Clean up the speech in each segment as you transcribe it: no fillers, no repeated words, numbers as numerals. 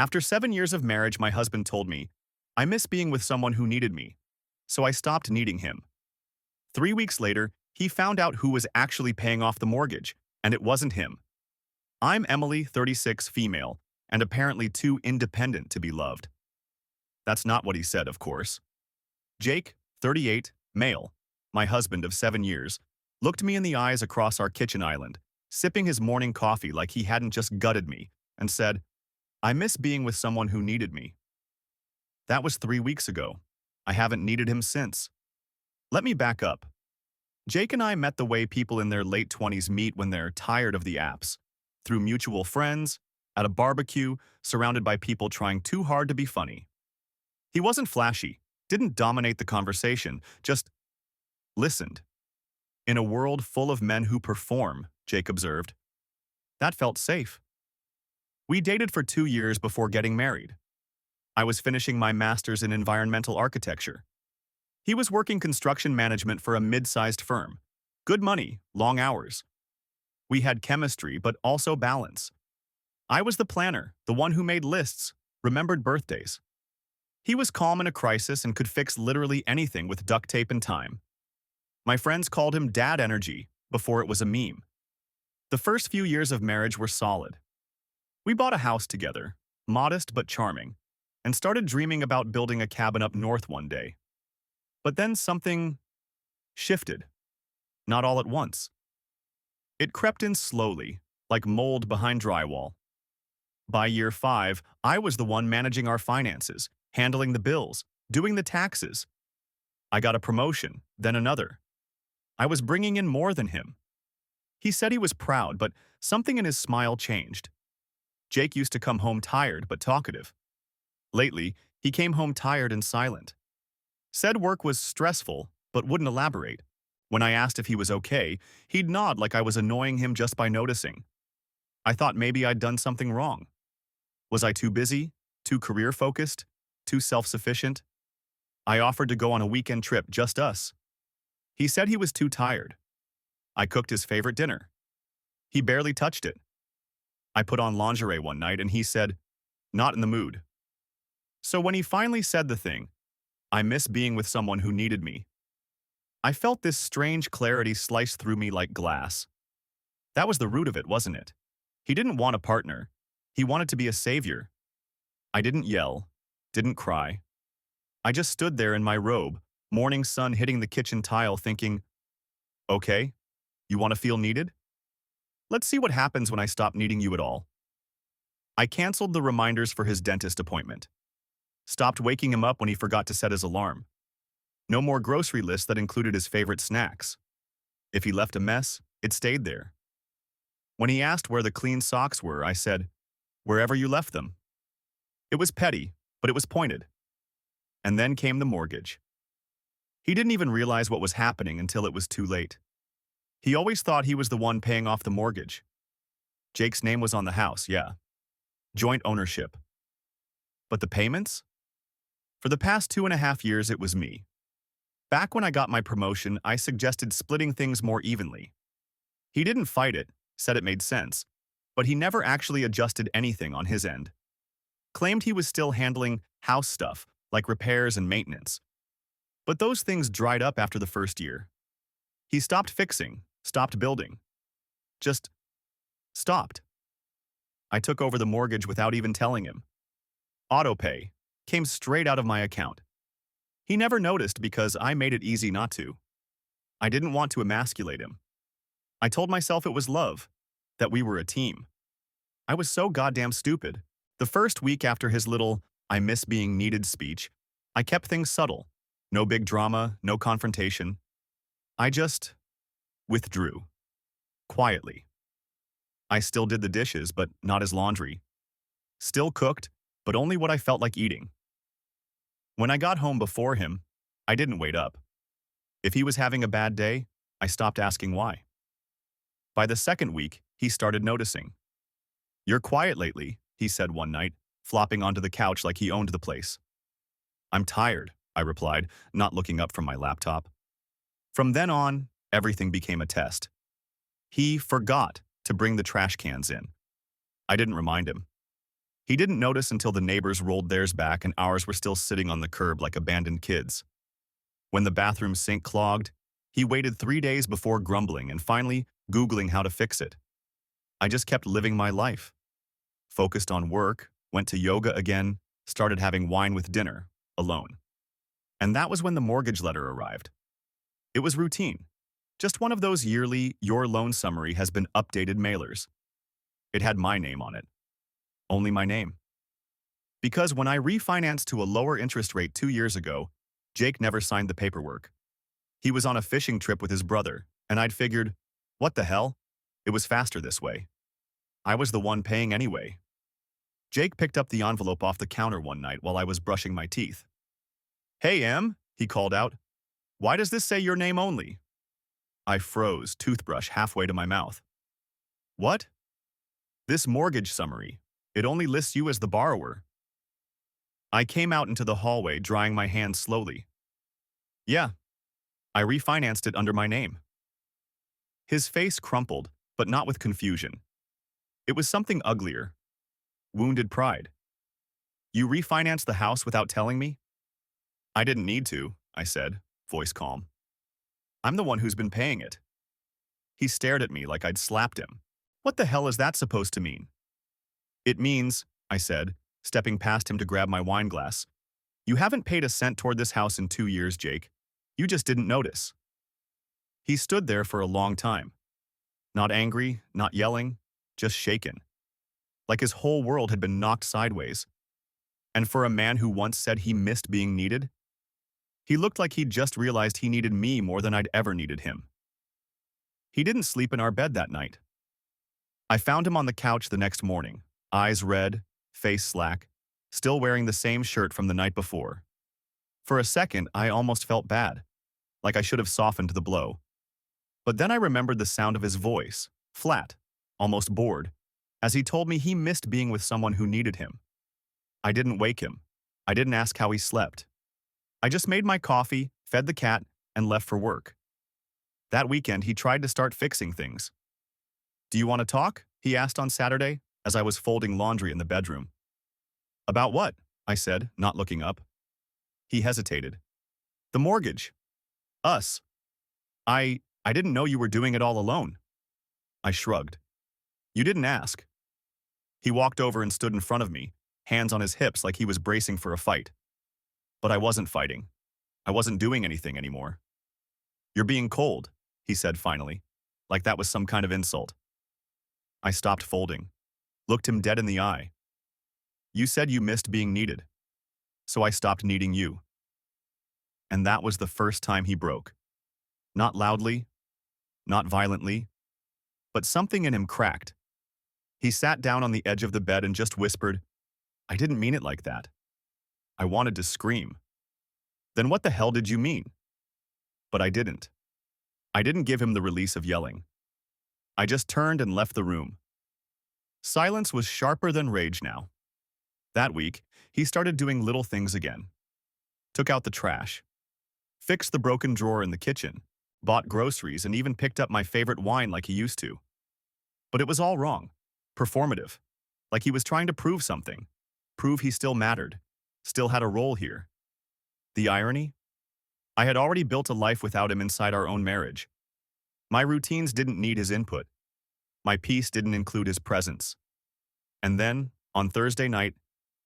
After 7 years of marriage, my husband told me, I miss being with someone who needed me, so I stopped needing him. 3 weeks later, he found out who was actually paying off the mortgage, and it wasn't him. I'm Emily, 36, female, and apparently too independent to be loved. That's not what he said, of course. Jake, 38, male, my husband of 7 years, looked me in the eyes across our kitchen island, sipping his morning coffee like he hadn't just gutted me, and said, I miss being with someone who needed me. That was 3 weeks ago. I haven't needed him since. Let me back up. Jake and I met the way people in their late 20s meet when they're tired of the apps, through mutual friends, at a barbecue, surrounded by people trying too hard to be funny. He wasn't flashy, didn't dominate the conversation, just listened. In a world full of men who perform, Jake observed. That felt safe. We dated for 2 years before getting married. I was finishing my master's in environmental architecture. He was working construction management for a mid-sized firm. Good money, long hours. We had chemistry, but also balance. I was the planner, the one who made lists, remembered birthdays. He was calm in a crisis and could fix literally anything with duct tape and time. My friends called him dad energy before it was a meme. The first few years of marriage were solid. We bought a house together, modest but charming, and started dreaming about building a cabin up north one day. But then something shifted, not all at once. It crept in slowly, like mold behind drywall. By year 5, I was the one managing our finances, handling the bills, doing the taxes. I got a promotion, then another. I was bringing in more than him. He said he was proud, but something in his smile changed. Jake used to come home tired but talkative. Lately, he came home tired and silent. Said work was stressful, but wouldn't elaborate. When I asked if he was okay, he'd nod like I was annoying him just by noticing. I thought maybe I'd done something wrong. Was I too busy, too career-focused, too self-sufficient? I offered to go on a weekend trip, just us. He said he was too tired. I cooked his favorite dinner. He barely touched it. I put on lingerie one night and he said, not in the mood. So when he finally said the thing, I miss being with someone who needed me, I felt this strange clarity slice through me like glass. That was the root of it, wasn't it? He didn't want a partner. He wanted to be a savior. I didn't yell, didn't cry. I just stood there in my robe, morning sun hitting the kitchen tile, thinking, okay, you want to feel needed? Let's see what happens when I stop needing you at all. I canceled the reminders for his dentist appointment. Stopped waking him up when he forgot to set his alarm. No more grocery lists that included his favorite snacks. If he left a mess, it stayed there. When he asked where the clean socks were, I said, wherever you left them. It was petty, but it was pointed. And then came the mortgage. He didn't even realize what was happening until it was too late. He always thought he was the one paying off the mortgage. Jake's name was on the house, yeah. Joint ownership. But the payments? For the past 2.5 years, it was me. Back when I got my promotion, I suggested splitting things more evenly. He didn't fight it, said it made sense, but he never actually adjusted anything on his end. Claimed he was still handling house stuff, like repairs and maintenance. But those things dried up after the first year. He stopped fixing, stopped building. Just stopped. I took over the mortgage without even telling him. Autopay came straight out of my account. He never noticed because I made it easy not to. I didn't want to emasculate him. I told myself it was love, that we were a team. I was so goddamn stupid. The first week after his little "I miss being needed" speech, I kept things subtle. No big drama, no confrontation. I just withdrew. Quietly. I still did the dishes, but not his laundry. Still cooked, but only what I felt like eating. When I got home before him, I didn't wait up. If he was having a bad day, I stopped asking why. By the second week, he started noticing. You're quiet lately, he said one night, flopping onto the couch like he owned the place. I'm tired, I replied, not looking up from my laptop. From then on, everything became a test. He forgot to bring the trash cans in. I didn't remind him. He didn't notice until the neighbors rolled theirs back and ours were still sitting on the curb like abandoned kids. When the bathroom sink clogged, he waited 3 days before grumbling and finally Googling how to fix it. I just kept living my life. Focused on work, went to yoga again, started having wine with dinner, alone. And that was when the mortgage letter arrived. It was routine. Just one of those yearly, your loan summary has been updated mailers. It had my name on it. Only my name. Because when I refinanced to a lower interest rate 2 years ago, Jake never signed the paperwork. He was on a fishing trip with his brother, and I'd figured, what the hell? It was faster this way. I was the one paying anyway. Jake picked up the envelope off the counter one night while I was brushing my teeth. "Hey, Em," he called out. "Why does this say your name only?" I froze, toothbrush halfway to my mouth. "What?" "This mortgage summary. It only lists you as the borrower." I came out into the hallway, drying my hands slowly. "Yeah, I refinanced it under my name." His face crumpled, but not with confusion. It was something uglier. Wounded pride. "You refinanced the house without telling me?" "I didn't need to," I said, voice calm. "I'm the one who's been paying it." He stared at me like I'd slapped him. "What the hell is that supposed to mean?" "It means," I said, stepping past him to grab my wine glass, "you haven't paid a cent toward this house in 2 years, Jake. You just didn't notice." He stood there for a long time. Not angry, not yelling, just shaken. Like his whole world had been knocked sideways. And for a man who once said he missed being needed, he looked like he'd just realized he needed me more than I'd ever needed him. He didn't sleep in our bed that night. I found him on the couch the next morning, eyes red, face slack, still wearing the same shirt from the night before. For a second, I almost felt bad, like I should have softened the blow. But then I remembered the sound of his voice, flat, almost bored, as he told me he missed being with someone who needed him. I didn't wake him. I didn't ask how he slept. I just made my coffee, fed the cat, and left for work. That weekend, he tried to start fixing things. "Do you want to talk?" he asked on Saturday, as I was folding laundry in the bedroom. "About what?" I said, not looking up. He hesitated. "The mortgage. Us. I didn't know you were doing it all alone." I shrugged. "You didn't ask." He walked over and stood in front of me, hands on his hips like he was bracing for a fight. But I wasn't fighting. I wasn't doing anything anymore. "You're being cold," he said finally, like that was some kind of insult. I stopped folding, looked him dead in the eye. "You said you missed being needed, so I stopped needing you." And that was the first time he broke. Not loudly, not violently, but something in him cracked. He sat down on the edge of the bed and just whispered, "I didn't mean it like that." I wanted to scream. "Then what the hell did you mean?" But I didn't. I didn't give him the release of yelling. I just turned and left the room. Silence was sharper than rage now. That week, he started doing little things again. Took out the trash, fixed the broken drawer in the kitchen, bought groceries, and even picked up my favorite wine like he used to. But it was all wrong. Performative. Like he was trying to prove something. Prove he still mattered. Still had a role here. The irony? I had already built a life without him inside our own marriage. My routines didn't need his input. My peace didn't include his presence. And then, on Thursday night,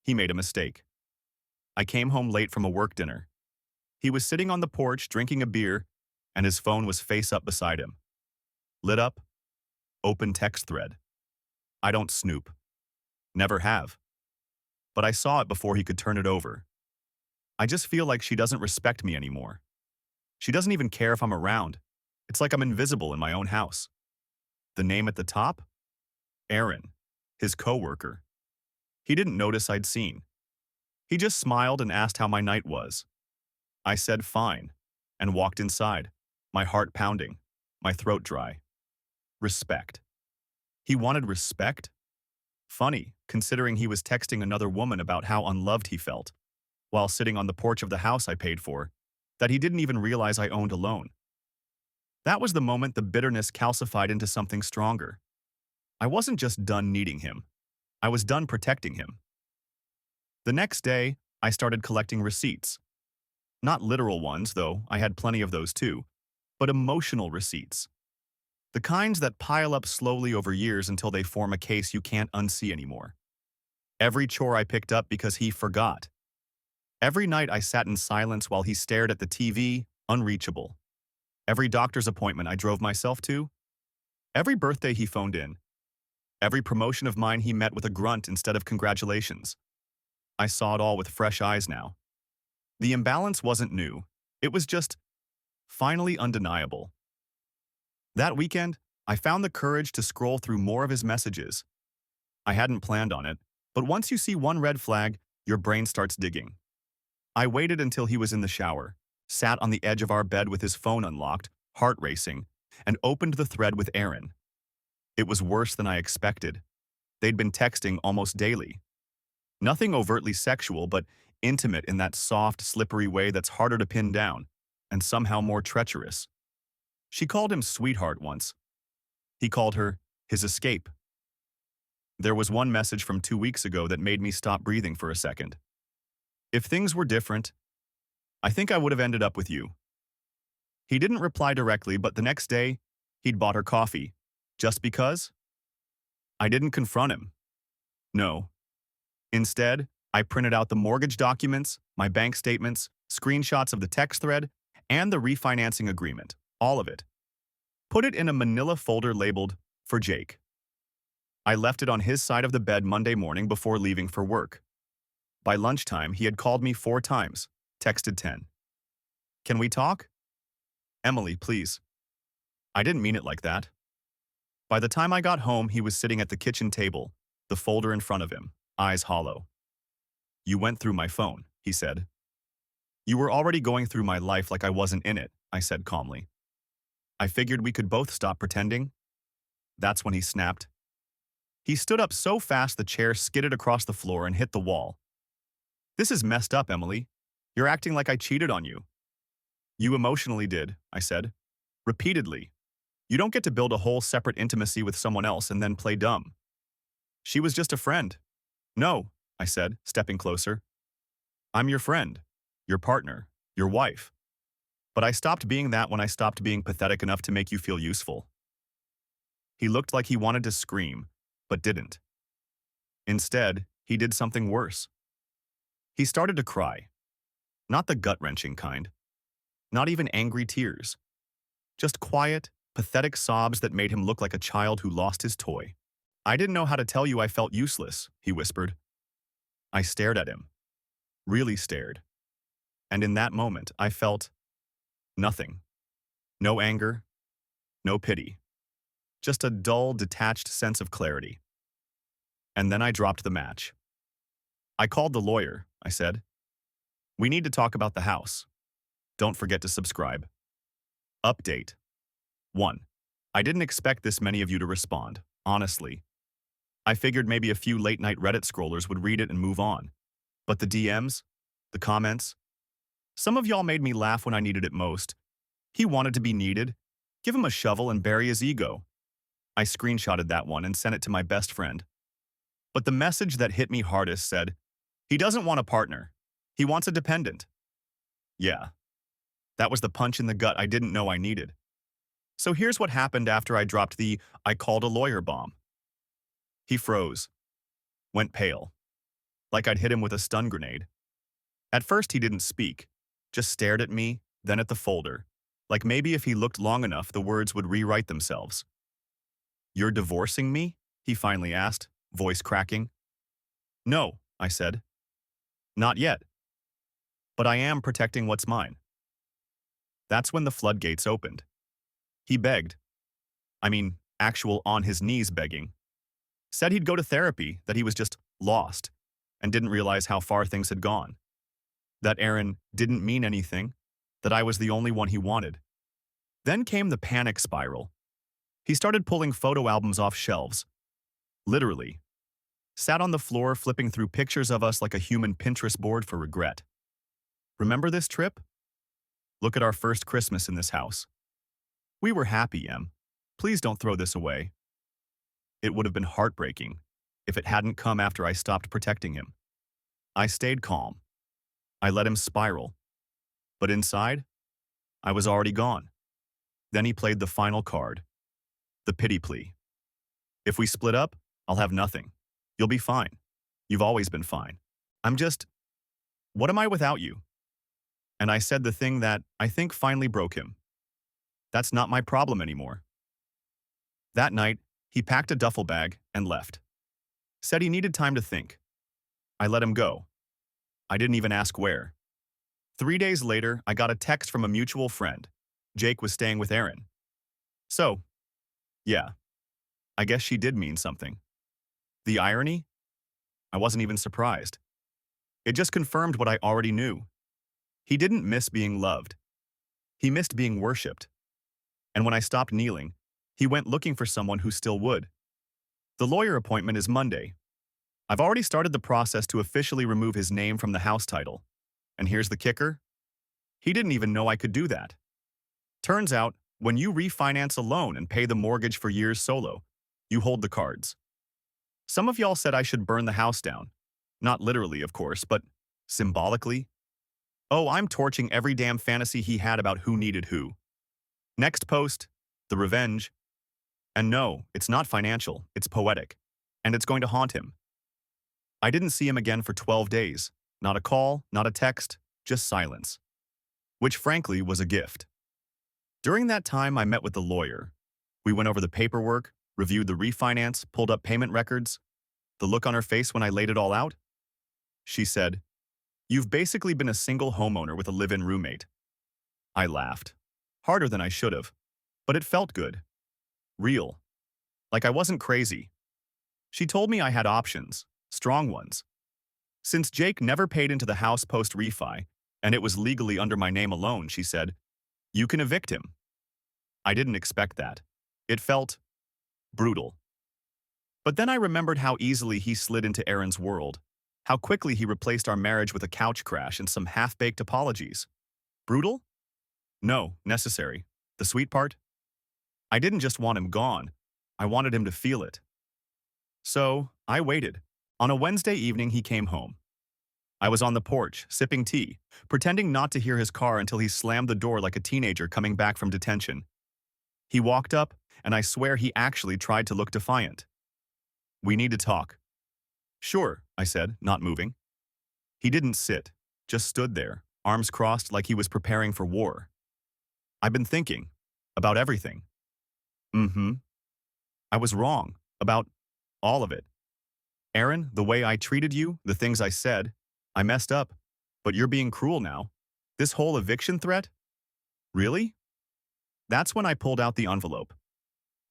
he made a mistake. I came home late from a work dinner. He was sitting on the porch drinking a beer, and his phone was face up beside him. Lit up, open text thread. I don't snoop. Never have. But I saw it before he could turn it over. I just feel like she doesn't respect me anymore. She doesn't even care if I'm around. It's like I'm invisible in my own house. The name at the top? Aaron, his coworker. He didn't notice I'd seen. He just smiled and asked how my night was. I said fine, and walked inside, my heart pounding, my throat dry. Respect. He wanted respect? Funny, considering he was texting another woman about how unloved he felt, while sitting on the porch of the house I paid for, that he didn't even realize I owned alone. That was the moment the bitterness calcified into something stronger. I wasn't just done needing him. I was done protecting him. The next day, I started collecting receipts. Not literal ones, though I had plenty of those too, but emotional receipts. The kinds that pile up slowly over years until they form a case you can't unsee anymore. Every chore I picked up because he forgot. Every night I sat in silence while he stared at the TV, unreachable. Every doctor's appointment I drove myself to. Every birthday he phoned in. Every promotion of mine he met with a grunt instead of congratulations. I saw it all with fresh eyes now. The imbalance wasn't new. It was just finally undeniable. That weekend, I found the courage to scroll through more of his messages. I hadn't planned on it, but once you see one red flag, your brain starts digging. I waited until he was in the shower, sat on the edge of our bed with his phone unlocked, heart racing, and opened the thread with Aaron. It was worse than I expected. They'd been texting almost daily. Nothing overtly sexual, but intimate in that soft, slippery way that's harder to pin down, and somehow more treacherous. She called him sweetheart once. He called her his escape. There was one message from 2 weeks ago that made me stop breathing for a second. If things were different, I think I would have ended up with you. He didn't reply directly, but the next day, he'd bought her coffee. Just because? I didn't confront him. No. Instead, I printed out the mortgage documents, my bank statements, screenshots of the text thread, and the refinancing agreement. All of it. Put it in a manila folder labeled, "For Jake." I left it on his side of the bed Monday morning before leaving for work. By lunchtime, he had called me 4 times, texted 10. Can we talk? Emily, please. I didn't mean it like that. By the time I got home, he was sitting at the kitchen table, the folder in front of him, eyes hollow. You went through my phone, he said. You were already going through my life like I wasn't in it, I said calmly. I figured we could both stop pretending. That's when he snapped. He stood up so fast the chair skidded across the floor and hit the wall. This is messed up, Emily. You're acting like I cheated on you. You emotionally did, I said. Repeatedly. You don't get to build a whole separate intimacy with someone else and then play dumb. She was just a friend. No, I said, stepping closer. I'm your friend, your partner, your wife. But I stopped being that when I stopped being pathetic enough to make you feel useful. He looked like he wanted to scream, but didn't. Instead, he did something worse. He started to cry. Not the gut-wrenching kind. Not even angry tears. Just quiet, pathetic sobs that made him look like a child who lost his toy. I didn't know how to tell you I felt useless, he whispered. I stared at him. Really stared. And in that moment, I felt nothing. No anger, no pity. Just a dull, detached sense of clarity. And then I dropped the match. I called the lawyer, I said. We need to talk about the house. Don't forget to subscribe. Update. 1. I didn't expect this many of you to respond, honestly. I figured maybe a few late-night Reddit scrollers would read it and move on. But the DMs, the comments, some of y'all made me laugh when I needed it most. He wanted to be needed. Give him a shovel and bury his ego. I screenshotted that one and sent it to my best friend. But the message that hit me hardest said, he doesn't want a partner. He wants a dependent. Yeah. That was the punch in the gut I didn't know I needed. So here's what happened after I dropped the "I called a lawyer" bomb. He froze. Went pale. Like I'd hit him with a stun grenade. At first he didn't speak. Just stared at me, then at the folder. Like maybe if he looked long enough, the words would rewrite themselves. You're divorcing me? He finally asked, voice cracking. No, I said. Not yet. But I am protecting what's mine. That's when the floodgates opened. He begged. I mean, actual on his knees begging. Said he'd go to therapy, that he was just lost, and didn't realize how far things had gone. That Aaron didn't mean anything, that I was the only one he wanted. Then came the panic spiral. He started pulling photo albums off shelves. Literally. Sat on the floor flipping through pictures of us like a human Pinterest board for regret. Remember this trip? Look at our first Christmas in this house. We were happy, Em. Please don't throw this away. It would have been heartbreaking if it hadn't come after I stopped protecting him. I stayed calm. I let him spiral. But inside, I was already gone. Then he played the final card, the pity plea. If we split up, I'll have nothing. You'll be fine. You've always been fine. I'm just, what am I without you? And I said the thing that I think finally broke him. That's not my problem anymore. That night, he packed a duffel bag and left. Said he needed time to think. I let him go. I didn't even ask where. 3 days later, I got a text from a mutual friend. Jake was staying with Aaron. So, yeah, I guess she did mean something. The irony? I wasn't even surprised. It just confirmed what I already knew. He didn't miss being loved. He missed being worshipped. And when I stopped kneeling, he went looking for someone who still would. The lawyer appointment is Monday. I've already started the process to officially remove his name from the house title. And here's the kicker. He didn't even know I could do that. Turns out, when you refinance a loan and pay the mortgage for years solo, you hold the cards. Some of y'all said I should burn the house down. Not literally, of course, but symbolically. Oh, I'm torching every damn fantasy he had about who needed who. Next post, the revenge. And no, it's not financial, it's poetic. And it's going to haunt him. I didn't see him again for 12 days. Not a call, not a text, just silence. Which frankly was a gift. During that time, I met with the lawyer. We went over the paperwork, reviewed the refinance, pulled up payment records. The look on her face when I laid it all out? She said, "You've basically been a single homeowner with a live-in roommate." I laughed. Harder than I should have. But it felt good. Real. Like I wasn't crazy. She told me I had options, strong ones. Since Jake never paid into the house post-refi, and it was legally under my name alone, she said, "You can evict him." I didn't expect that. It felt brutal. But then I remembered how easily he slid into Aaron's world, how quickly he replaced our marriage with a couch crash and some half-baked apologies. Brutal? No, necessary. The sweet part? I didn't just want him gone. I wanted him to feel it. So, I waited. On a Wednesday evening, he came home. I was on the porch, sipping tea, pretending not to hear his car until he slammed the door like a teenager coming back from detention. He walked up, and I swear he actually tried to look defiant. "We need to talk." "Sure," I said, not moving. He didn't sit, just stood there, arms crossed like he was preparing for war. "I've been thinking. About everything." "Mm-hmm. I was wrong. About all of it. Aaron, the way I treated you, the things I said, I messed up. But you're being cruel now. This whole eviction threat? Really?" That's when I pulled out the envelope.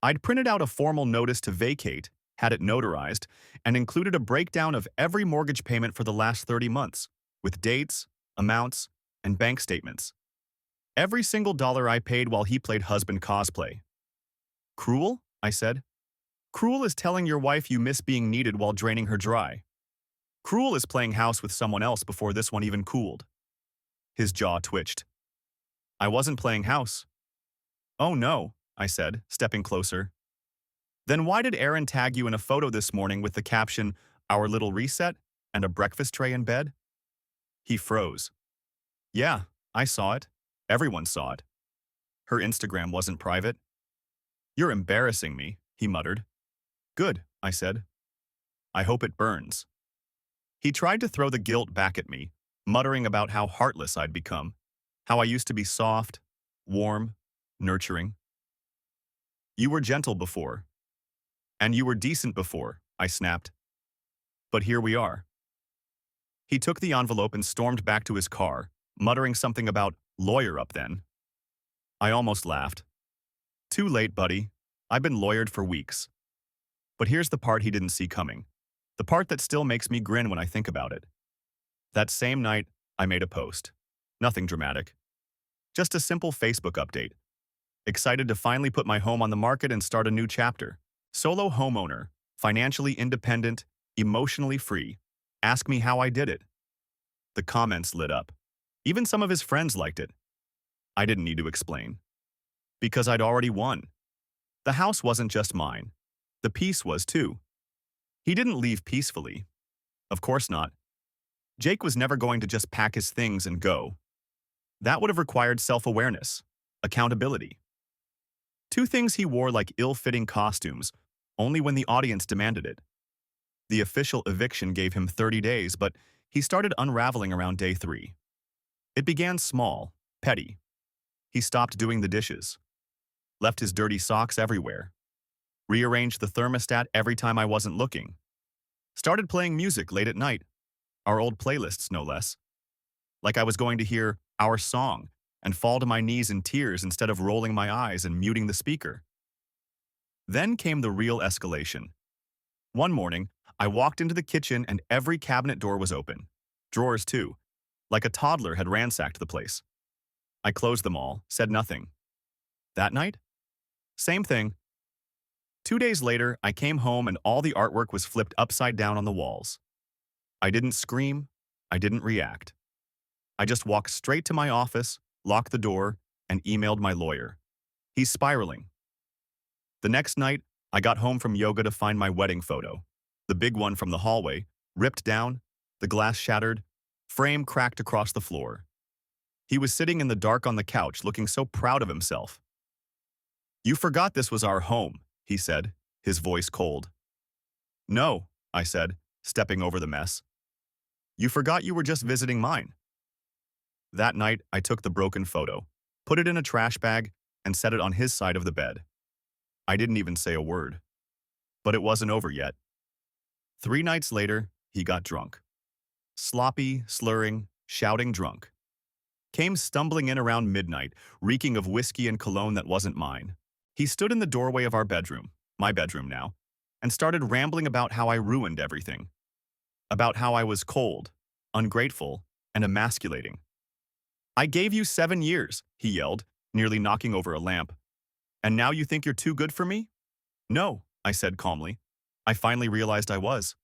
I'd printed out a formal notice to vacate, had it notarized, and included a breakdown of every mortgage payment for the last 30 months, with dates, amounts, and bank statements. Every single dollar I paid while he played husband cosplay. "Cruel?" I said. "Cruel is telling your wife you miss being needed while draining her dry. Cruel is playing house with someone else before this one even cooled." His jaw twitched. "I wasn't playing house." "Oh no," I said, stepping closer. "Then why did Aaron tag you in a photo this morning with the caption, 'Our little reset,' and a breakfast tray in bed?" He froze. "Yeah, I saw it. Everyone saw it. Her Instagram wasn't private." "You're embarrassing me," he muttered. "Good," I said. "I hope it burns." He tried to throw the guilt back at me, muttering about how heartless I'd become, how I used to be soft, warm, nurturing. "You were gentle before. And you were decent before," I snapped. "But here we are." He took the envelope and stormed back to his car, muttering something about lawyer up then. I almost laughed. "Too late, buddy. I've been lawyered for weeks." But here's the part he didn't see coming. The part that still makes me grin when I think about it. That same night, I made a post. Nothing dramatic. Just a simple Facebook update. Excited to finally put my home on the market and start a new chapter. Solo homeowner, financially independent, emotionally free. Ask me how I did it. The comments lit up. Even some of his friends liked it. I didn't need to explain. Because I'd already won. The house wasn't just mine. The peace was too. He didn't leave peacefully. Of course not. Jake was never going to just pack his things and go. That would have required self-awareness, accountability. Two things he wore like ill-fitting costumes, only when the audience demanded it. The official eviction gave him 30 days, but he started unraveling around day 3. It began small, petty. He stopped doing the dishes, left his dirty socks everywhere, rearranged the thermostat every time I wasn't looking, started playing music late at night, our old playlists no less, like I was going to hear our song and fall to my knees in tears instead of rolling my eyes and muting the speaker. Then came the real escalation. One morning, I walked into the kitchen and every cabinet door was open. Drawers too, like a toddler had ransacked the place. I closed them all, said nothing. That night? Same thing. 2 days later, I came home and all the artwork was flipped upside down on the walls. I didn't scream, I didn't react. I just walked straight to my office, locked the door, and emailed my lawyer. He's spiraling. The next night, I got home from yoga to find my wedding photo. The big one from the hallway, ripped down, the glass shattered, frame cracked across the floor. He was sitting in the dark on the couch looking so proud of himself. "You forgot this was our home," he said, his voice cold. "No," I said, stepping over the mess. "You forgot you were just visiting mine." That night, I took the broken photo, put it in a trash bag, and set it on his side of the bed. I didn't even say a word. But it wasn't over yet. 3 nights later, he got drunk. Sloppy, slurring, shouting drunk. Came stumbling in around midnight, reeking of whiskey and cologne that wasn't mine. He stood in the doorway of our bedroom, my bedroom now, and started rambling about how I ruined everything. About how I was cold, ungrateful, and emasculating. "I gave you 7 years," he yelled, nearly knocking over a lamp. "And now you think you're too good for me?" "No," I said calmly. I finally realized I was.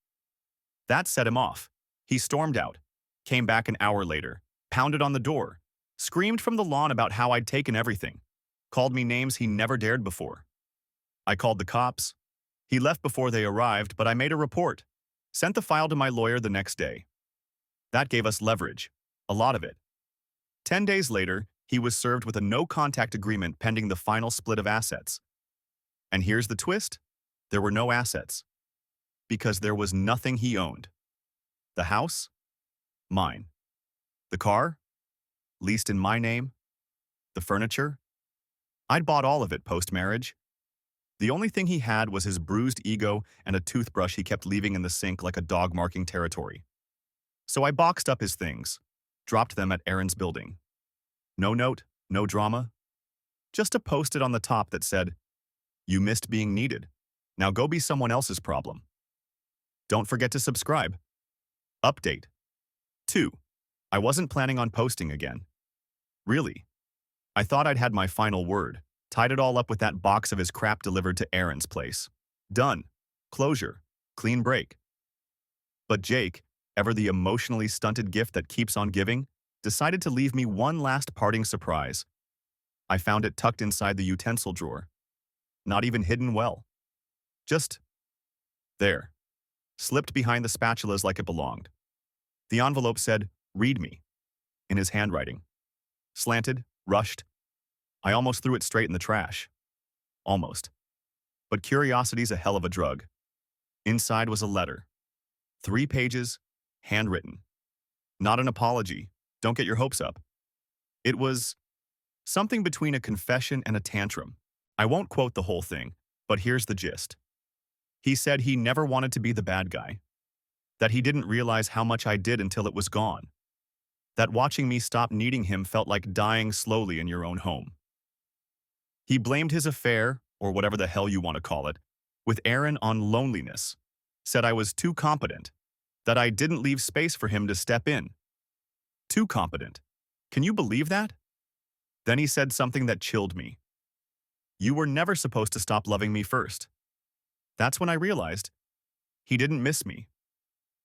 That set him off. He stormed out, came back an hour later, pounded on the door, screamed from the lawn about how I'd taken everything, called me names he never dared before. I called the cops. He left before they arrived, but I made a report, sent the file to my lawyer the next day. That gave us leverage, a lot of it. 10 days later, he was served with a no-contact agreement pending the final split of assets. And here's the twist: there were no assets. Because there was nothing he owned. The house? Mine. The car? Leased in my name. The furniture? I'd bought all of it post-marriage. The only thing he had was his bruised ego and a toothbrush he kept leaving in the sink like a dog marking territory. So I boxed up his things, dropped them at Aaron's building. No note, no drama. Just a post-it on the top that said, "You missed being needed. Now go be someone else's problem." Don't forget to subscribe. Update. 2. I wasn't planning on posting again. Really. I thought I'd had my final word, tied it all up with that box of his crap delivered to Aaron's place. Done. Closure. Clean break. But Jake, ever the emotionally stunted gift that keeps on giving, decided to leave me one last parting surprise. I found it tucked inside the utensil drawer. Not even hidden well. Just there. Slipped behind the spatulas like it belonged. The envelope said, "Read me," in his handwriting. Slanted, rushed. I almost threw it straight in the trash. Almost. But curiosity's a hell of a drug. Inside was a letter. 3 pages, handwritten. Not an apology. Don't get your hopes up. It was something between a confession and a tantrum. I won't quote the whole thing, but here's the gist. He said he never wanted to be the bad guy. That he didn't realize how much I did until it was gone. That watching me stop needing him felt like dying slowly in your own home. He blamed his affair, or whatever the hell you want to call it, with Aaron on loneliness. Said I was too competent. That I didn't leave space for him to step in. Too competent. Can you believe that? Then he said something that chilled me. "You were never supposed to stop loving me first." That's when I realized he didn't miss me.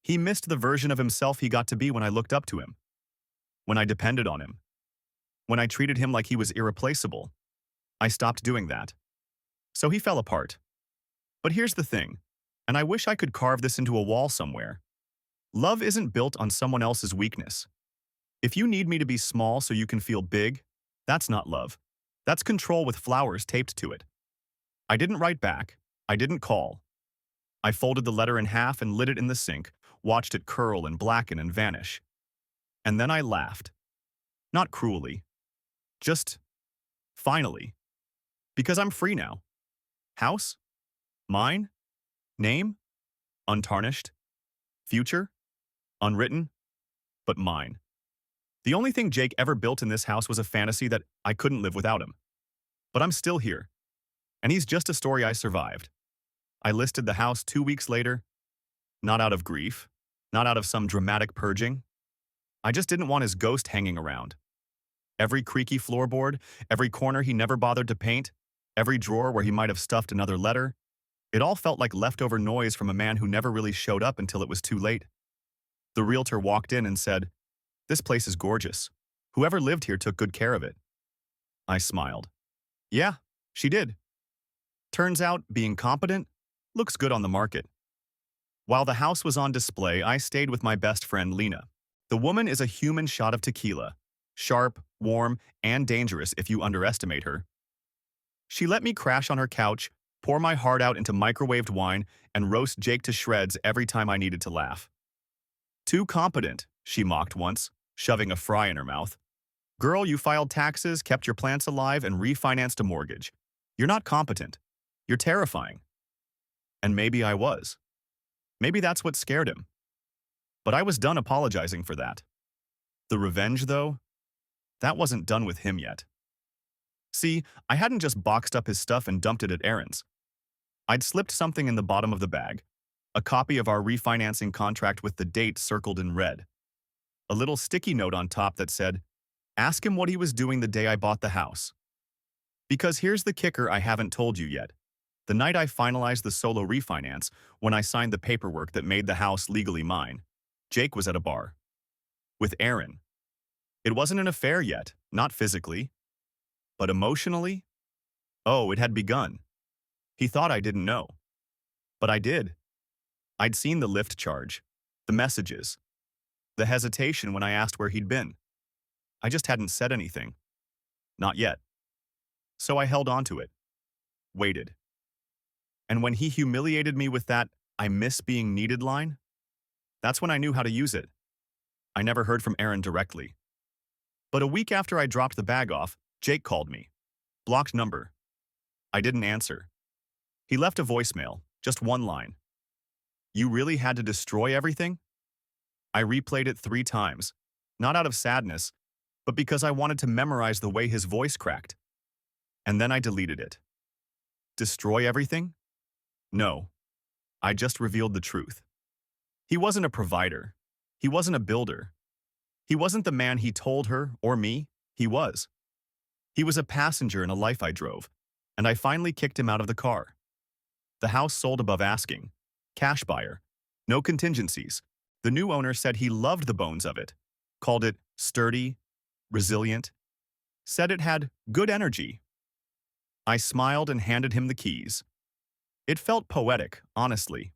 He missed the version of himself he got to be when I looked up to him. When I depended on him. When I treated him like he was irreplaceable. I stopped doing that. So he fell apart. But here's the thing, and I wish I could carve this into a wall somewhere. Love isn't built on someone else's weakness. If you need me to be small so you can feel big, that's not love. That's control with flowers taped to it. I didn't write back. I didn't call. I folded the letter in half and lit it in the sink, watched it curl and blacken and vanish. And then I laughed. Not cruelly. Just, finally. Because I'm free now. House? Mine? Name? Untarnished. Future? Unwritten. But mine. The only thing Jake ever built in this house was a fantasy that I couldn't live without him. But I'm still here. And he's just a story I survived. I listed the house 2 weeks later, not out of grief, not out of some dramatic purging. I just didn't want his ghost hanging around. Every creaky floorboard, every corner he never bothered to paint, every drawer where he might have stuffed another letter, it all felt like leftover noise from a man who never really showed up until it was too late. The realtor walked in and said, "This place is gorgeous. Whoever lived here took good care of it." I smiled. Yeah, she did. Turns out, being competent looks good on the market. While the house was on display, I stayed with my best friend, Lena. The woman is a human shot of tequila. Sharp, warm, and dangerous if you underestimate her. She let me crash on her couch, pour my heart out into microwaved wine, and roast Jake to shreds every time I needed to laugh. "Too competent," she mocked once, shoving a fry in her mouth. "Girl, you filed taxes, kept your plants alive, and refinanced a mortgage. You're not competent. You're terrifying." And maybe I was. Maybe that's what scared him. But I was done apologizing for that. The revenge, though, that wasn't done with him yet. See, I hadn't just boxed up his stuff and dumped it at Aaron's. I'd slipped something in the bottom of the bag, a copy of our refinancing contract with the date circled in red. A little sticky note on top that said, "Ask him what he was doing the day I bought the house." Because here's the kicker I haven't told you yet. The night I finalized the solo refinance, when I signed the paperwork that made the house legally mine, Jake was at a bar. With Aaron. It wasn't an affair yet, not physically. But emotionally? Oh, it had begun. He thought I didn't know. But I did. I'd seen the lift charge, the messages, the hesitation when I asked where he'd been. I just hadn't said anything. Not yet. So I held on to it. Waited. And when he humiliated me with that "I miss being needed" line, that's when I knew how to use it. I never heard from Aaron directly. But a week after I dropped the bag off, Jake called me. Blocked number. I didn't answer. He left a voicemail, just one line. "You really had to destroy everything?" I replayed it 3 times, not out of sadness, but because I wanted to memorize the way his voice cracked. And then I deleted it. Destroy everything? No. I just revealed the truth. He wasn't a provider. He wasn't a builder. He wasn't the man he told her or me he was. He was a passenger in a life I drove, and I finally kicked him out of the car. The house sold above asking. Cash buyer. No contingencies. The new owner said he loved the bones of it, called it sturdy, resilient, said it had good energy. I smiled and handed him the keys. It felt poetic, honestly.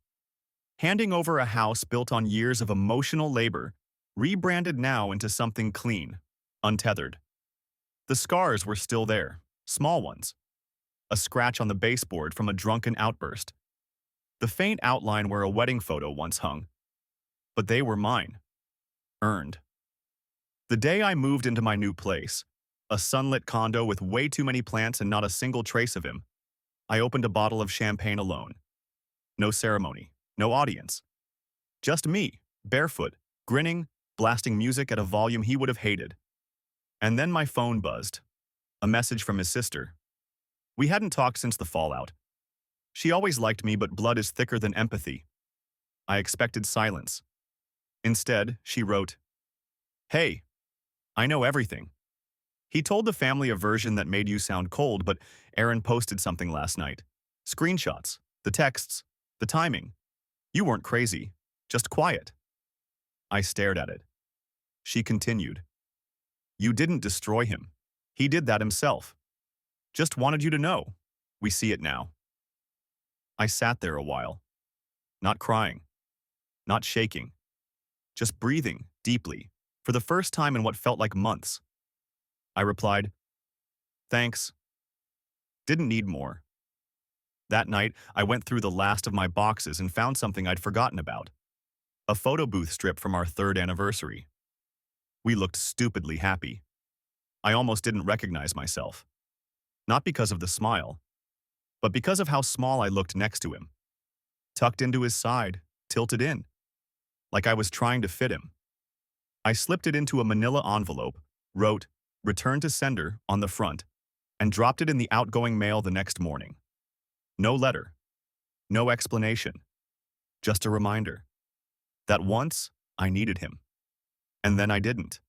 Handing over a house built on years of emotional labor, rebranded now into something clean, untethered. The scars were still there, small ones. A scratch on the baseboard from a drunken outburst. The faint outline where a wedding photo once hung. But they were mine. Earned. The day I moved into my new place, a sunlit condo with way too many plants and not a single trace of him, I opened a bottle of champagne alone. No ceremony, no audience. Just me, barefoot, grinning, blasting music at a volume he would have hated. And then my phone buzzed. A message from his sister. We hadn't talked since the fallout. She always liked me, but blood is thicker than empathy. I expected silence. Instead, she wrote, "Hey, I know everything. He told the family a version that made you sound cold, but Aaron posted something last night. Screenshots, the texts, the timing. You weren't crazy, just quiet." I stared at it. She continued, "You didn't destroy him. He did that himself. Just wanted you to know. We see it now." I sat there a while. Not crying. Not shaking. just breathing deeply, for the first time in what felt like months. I replied, "Thanks. Didn't need more." That night, I went through the last of my boxes and found something I'd forgotten about. A photo booth strip from our third anniversary. We looked stupidly happy. I almost didn't recognize myself. Not because of the smile, but because of how small I looked next to him. Tucked into his side, tilted in, like I was trying to fit him. I slipped it into a manila envelope, wrote, "Return to sender" on the front, and dropped it in the outgoing mail the next morning. No letter, no explanation, just a reminder that once I needed him, and then I didn't.